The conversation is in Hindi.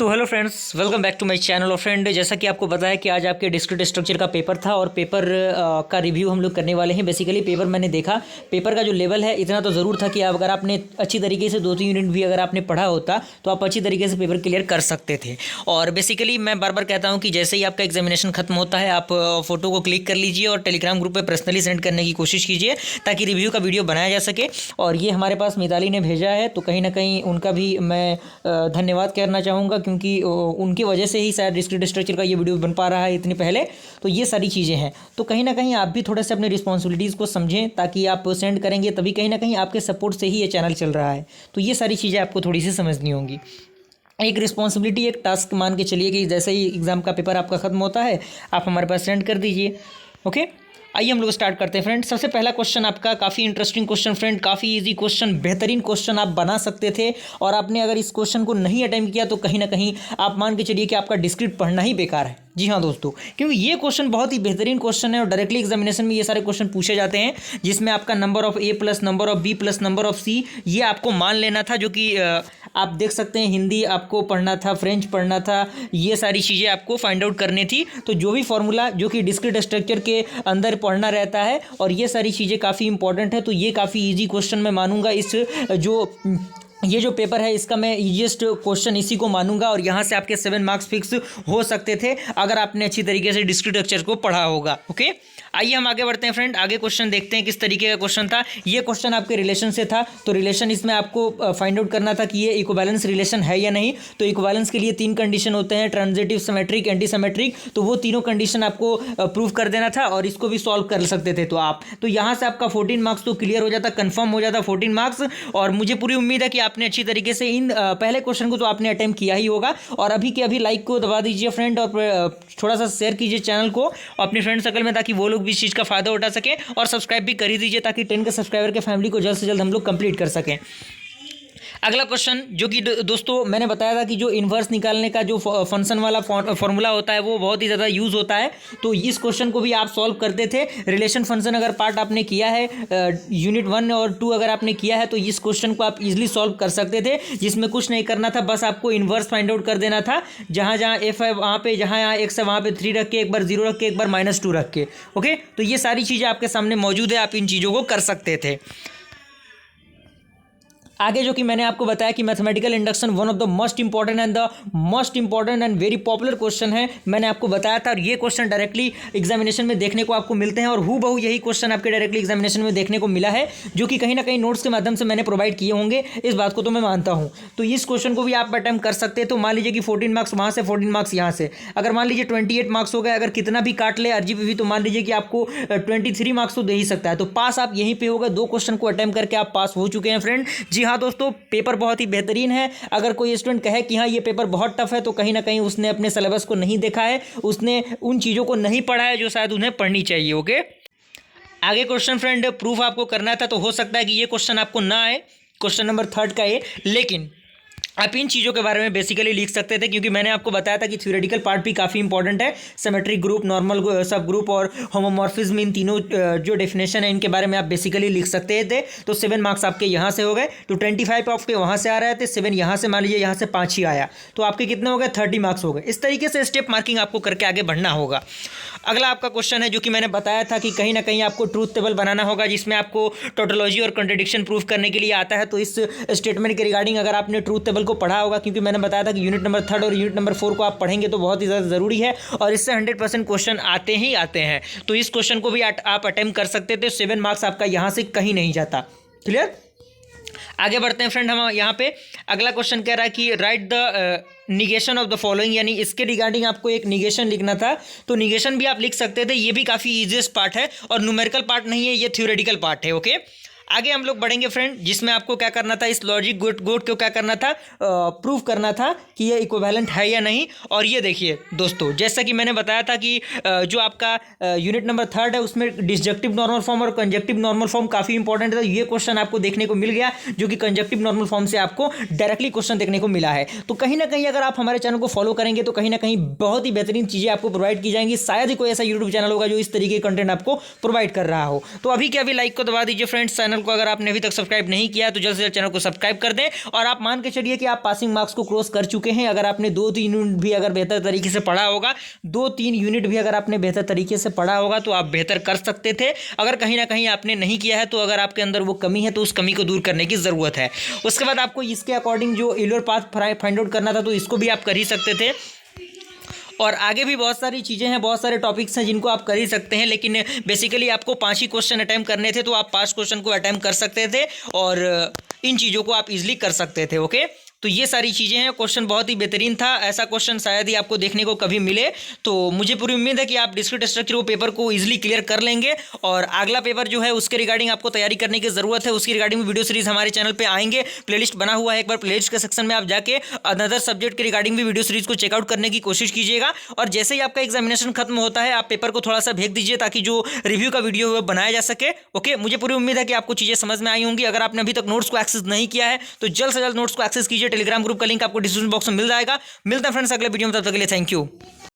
तो hello friends, welcome back to my channel. और फ्रेंड, जैसा कि आपको पता है कि आज आपके डिस्क्रीट स्ट्रक्चर का पेपर था और पेपर का रिव्यू हम लोग करने वाले हैं। बेसिकली पेपर मैंने देखा, पेपर का जो लेवल है इतना तो ज़रूर था कि अगर आपने अच्छी तरीके से 2-3 यूनिट भी अगर आपने पढ़ा होता तो आप अच्छी तरीके से पेपर क्लियर कर सकते थे। और बेसिकली मैं बार बार कहता हूँ कि जैसे ही आपका एग्जामिनेशन खत्म होता है आप फोटो को क्लिक कर लीजिए और टेलीग्राम ग्रुप पर पर्सनली सेंड करने की कोशिश कीजिए ताकि रिव्यू का वीडियो बनाया जा सके। और ये हमारे पास मिताली ने भेजा है, तो कहीं ना कहीं उनका भी मैं धन्यवाद करना चाहूँगा, क्योंकि उनकी वजह से ही शायद डिस्क्रीट स्ट्रक्चर का ये वीडियो बन पा रहा है इतनी पहले। तो ये सारी चीज़ें हैं, तो कहीं ना कहीं आप भी थोड़ा सा अपने रिस्पॉन्सिबिलिटीज़ को समझें, ताकि आप सेंड करेंगे तभी कहीं ना कहीं आपके सपोर्ट से ही ये चैनल चल रहा है। तो ये सारी चीज़ें आपको थोड़ी सी समझनी होंगी। एक रिस्पॉन्सिबिलिटी, एक टास्क मान के चलिए कि जैसे ही एग्ज़ाम का पेपर आपका ख़त्म होता है आप हमारे पास सेंड कर दीजिए। ओके, आइए हम लोग स्टार्ट करते हैं फ्रेंड। सबसे पहला क्वेश्चन आपका काफ़ी इंटरेस्टिंग क्वेश्चन फ्रेंड, काफ़ी इजी क्वेश्चन, बेहतरीन क्वेश्चन आप बना सकते थे। और आपने अगर इस क्वेश्चन को नहीं अटेम्प्ट किया तो कहीं ना कहीं आप मान के चलिए कि आपका डिस्क्रीट पढ़ना ही बेकार है। जी हाँ दोस्तों, क्योंकि ये क्वेश्चन बहुत ही बेहतरीन क्वेश्चन है और डायरेक्टली एग्जामिनेशन में ये सारे क्वेश्चन पूछे जाते हैं, जिसमें आपका number of A plus number of B plus number of C ये आपको मान लेना था। जो कि आप देख सकते हैं, हिंदी आपको पढ़ना था, फ्रेंच पढ़ना था, ये सारी चीज़ें आपको फाइंड आउट करनी थी। तो जो भी फॉर्मूला जो कि डिस्क्रीट स्ट्रक्चर के अंदर पढ़ना रहता है और ये सारी चीज़ें काफ़ी इंपॉर्टेंट है। तो ये काफ़ी ईजी क्वेश्चन मैं मानूंगा। ये जो पेपर है इसका मैं ईजीएस्ट क्वेश्चन इसी को मानूंगा और यहाँ से आपके 7 मार्क्स फिक्स हो सकते थे अगर आपने अच्छी तरीके से डिस्क्रीट स्ट्रक्चर को पढ़ा होगा। ओके, आइए हम आगे बढ़ते हैं फ्रेंड। आगे क्वेश्चन देखते हैं किस तरीके का क्वेश्चन था। ये क्वेश्चन आपके रिलेशन से था, तो रिलेशन इसमें आपको फाइंड आउट करना था कि ये इक्विवेलेंस रिलेशन है या नहीं। तो इक्विवेलेंस के लिए 3 कंडीशन होते हैं, ट्रांजिटिव, सिमेट्रिक, एंटी सिमेट्रिक। तो वो तीनों कंडीशन आपको प्रूव कर देना था और इसको भी सॉल्व कर सकते थे। तो यहाँ से आपका 14 मार्क्स तो क्लियर हो जाता, कंफर्म हो जाता 14 मार्क्स। और मुझे पूरी उम्मीद है कि आपने अच्छी तरीके से इन पहले क्वेश्चन को तो आपने अटेम्प्ट किया ही होगा। और अभी के अभी लाइक को दबा दीजिए फ्रेंड और थोड़ा सा शेयर कीजिए चैनल को अपने फ्रेंड सर्कल में, ताकि वो लोग भी इस चीज़ का फायदा उठा सकें। और सब्सक्राइब भी कर ही दीजिए ताकि 10 के सब्सक्राइबर के फैमिली को जल्द से जल्द हम लोग कंप्लीट कर सकें। अगला क्वेश्चन जो कि दोस्तों मैंने बताया था कि जो इन्वर्स निकालने का जो फंक्शन वाला फॉर्मूला होता है वो बहुत ही ज़्यादा यूज़ होता है। तो इस क्वेश्चन को भी आप सॉल्व करते थे। रिलेशन फंक्शन अगर पार्ट आपने किया है, यूनिट 1 और 2 अगर आपने किया है, तो इस क्वेश्चन को आप इजीली सॉल्व कर सकते थे, जिसमें कुछ नहीं करना था, बस आपको इन्वर्स फाइंड आउट कर देना था। जहाँ जहाँ एफ है वहाँ पे, जहाँ एक्स है वहाँ पे 3 रख के, एक बार 0 रख के, एक बार -2 रख के। ओके, तो ये सारी चीज़ें आपके सामने मौजूद है, आप इन चीज़ों को कर सकते थे। आगे जो कि मैंने आपको बताया कि mathematical induction one of the most important and very popular question है, मैंने आपको बताया था। और ये क्वेश्चन डायरेक्टली एग्जामिनेशन में देखने को आपको मिलते हैं और हूबहू यही क्वेश्चन आपके डायरेक्टली एग्जामिनेशन में देखने को मिला है, जो कि कहीं ना कहीं नोट्स के माध्यम से मैंने प्रोवाइड किए होंगे, इस बात को तो मैं मानता हूँ। तो इस क्वेश्चन को भी आप अटेम्प्ट कर सकते हैं। तो मान लीजिए कि 14 मार्क्स वहाँ से, 14 मार्क्स यहाँ से, अगर मान लीजिए 28 मार्क्स हो गए, अगर कितना भी काट ले RGPV, तो मान लीजिए कि आपको 23 मार्क्स तो दे ही सकता है। तो पास आप यहीं पे हो गए, 2 क्वेश्चन को अटेम्प्ट करके आप पास हो चुके हैं फ्रेंड। जी हाँ दोस्तों, पेपर बहुत ही बेहतरीन है। अगर कोई स्टूडेंट कहे कि हाँ ये पेपर बहुत टफ है, तो कहीं ना कहीं उसने अपने सिलेबस को नहीं देखा है, उसने उन चीज़ों को नहीं पढ़ा है जो शायद उन्हें पढ़नी चाहिए। ओके, आगे क्वेश्चन फ्रेंड प्रूफ आपको करना था, तो हो सकता है कि ये क्वेश्चन आपको ना आए, क्वेश्चन नंबर 3 का ये, लेकिन आप इन चीज़ों के बारे में बेसिकली लिख सकते थे, क्योंकि मैंने आपको बताया था कि थ्योरेटिकल पार्ट भी काफ़ी इंपॉर्टेंट है। सिमेट्रिक ग्रुप, नॉर्मल सब ग्रुप और होमोमॉर्फिज्म, इन तीनों जो डेफिनेशन है इनके बारे में आप बेसिकली लिख सकते थे। तो 7 मार्क्स आपके यहाँ से हो गए, तो 25 आपके वहाँ से आ रहे थे, 7 यहाँ से, मान लीजिए यहाँ से 5 ही आया, तो आपके कितने हो गए, 30 मार्क्स हो गए। इस तरीके से स्टेप मार्किंग आपको करके आगे बढ़ना होगा। अगला आपका क्वेश्चन है जो कि मैंने बताया था कि कहीं ना कहीं आपको ट्रूथ टेबल बनाना होगा, जिसमें आपको टोटोलॉजी और कॉन्ट्रडिक्शन प्रूफ करने के लिए आता है। तो इस स्टेटमेंट के रिगार्डिंग अगर आपने ट्रूथ टेबल को पढ़ा होगा, क्योंकि मैंने बताया था कि यूनिट नंबर 3 और यूनिट नंबर 4 को आप पढ़ेंगे तो बहुत ही ज़्यादा ज़रूरी है और इससे 100% क्वेश्चन आते ही आते हैं। तो इस क्वेश्चन को भी आप अटेम्प्ट कर सकते थे। 7 मार्क्स आपका यहाँ से कहीं नहीं जाता। क्लियर, आगे बढ़ते हैं फ्रेंड। हम यहाँ पे अगला क्वेश्चन कह रहा है कि right the negation of the following, यानी इसके रिगार्डिंग आपको एक निगेशन लिखना था। तो निगेशन भी आप लिख सकते थे, ये भी काफ़ी ईजीएस्ट पार्ट है और न्यूमेरिकल पार्ट नहीं है, ये थ्योरेटिकल पार्ट है। ओके, आगे हम लोग बढ़ेंगे फ्रेंड, जिसमें आपको क्या करना था, इस लॉजिक गोट को क्या करना था, प्रूव करना था कि ये इक्विवेलेंट है या नहीं। और ये देखिए दोस्तों, जैसा कि मैंने बताया था कि जो आपका यूनिट नंबर 3 है उसमें डिसजक्टिव नॉर्मल फॉर्म और कंजक्टिव नॉर्मल फॉर्म काफ़ी इंपॉर्टेंट है। तो ये क्वेश्चन आपको देखने को मिल गया, जो कि कंजक्टिव नॉर्मल फॉर्म से आपको डायरेक्टली क्वेश्चन देखने को मिला है। तो कहीं ना कहीं अगर आप हमारे चैनल को फॉलो करेंगे तो कहीं ना कहीं बहुत ही बेहतरीन चीज़ें आपको प्रोवाइड की जाएंगी। शायद ही कोई ऐसा यूट्यूब चैनल होगा जो इस तरीके के कंटेंट आपको प्रोवाइड कर रहा हो। तो अभी के अभी लाइक को दबा दीजिए फ्रेंड्स, चैनल चैनल को अगर आपने अभी तक सब्सक्राइब नहीं किया तो जल्द से जल्द चैनल को सब्सक्राइब कर दें। और आप मान के चलिए कि आप पासिंग मार्क्स को क्रॉस कर चुके हैं। अगर आपने 2-3 यूनिट भी अगर बेहतर तरीके से पढ़ा होगा, 2-3 यूनिट भी अगर आपने बेहतर तरीके से पढ़ा होगा तो आप बेहतर कर सकते थे। अगर कहीं ना कहीं आपने नहीं किया है तो अगर आपके अंदर वो कमी है तो उस कमी को दूर करने की ज़रूरत है। उसके बाद आपको इसके अकॉर्डिंग जो एल्योर पाथ फाइंड आउट करना था तो इसको भी आप कर ही सकते थे। और आगे भी बहुत सारी चीज़ें हैं, बहुत सारे टॉपिक्स हैं जिनको आप कर ही सकते हैं, लेकिन बेसिकली आपको 5 ही क्वेश्चन अटैम्प्ट करने थे तो आप 5 क्वेश्चन को अटैम्प्ट कर सकते थे और इन चीज़ों को आप इजीली कर सकते थे। ओके, तो ये सारी चीज़ें हैं। क्वेश्चन बहुत ही बेहतरीन था, ऐसा क्वेश्चन शायद ही आपको देखने को कभी मिले। तो मुझे पूरी उम्मीद है कि आप डिस्क्रीट स्ट्रक्चर वो पेपर को इजीली क्लियर कर लेंगे और अगला पेपर जो है उसके रिगार्डिंग आपको तैयारी करने की ज़रूरत है। उसकी रिगार्डिंग वीडियो सीरीज हमारे चैनल पर आएंगे, प्लेलिस्ट बना हुआ है, एक बार प्लेलिस्ट के सेक्शन में आप जाके अनदर सब्जेक्ट के रिगार्डिंग भी वीडियो सीरीज को चेकआउट करने की कोशिश कीजिएगा। और जैसे ही आपका एग्जामिनेशन खत्म होता है आप पेपर को थोड़ा सा भेज दीजिए ताकि जो रिव्यू का वीडियो है बनाया जा सके। ओके, मुझे पूरी उम्मीद है कि आपको चीज़ें समझ में आई होंगी। अगर आपने अभी तक नोट्स को एक्सेस नहीं किया है तो जल्द से जल्द नोट्स को एक्सेस कीजिए। टेलीग्राम ग्रुप का लिंक आपको डिस्क्रिप्शन बॉक्स में मिल जाएगा। मिलता है फ्रेंड्स अगले वीडियो में, तब तक के लिए थैंक यू।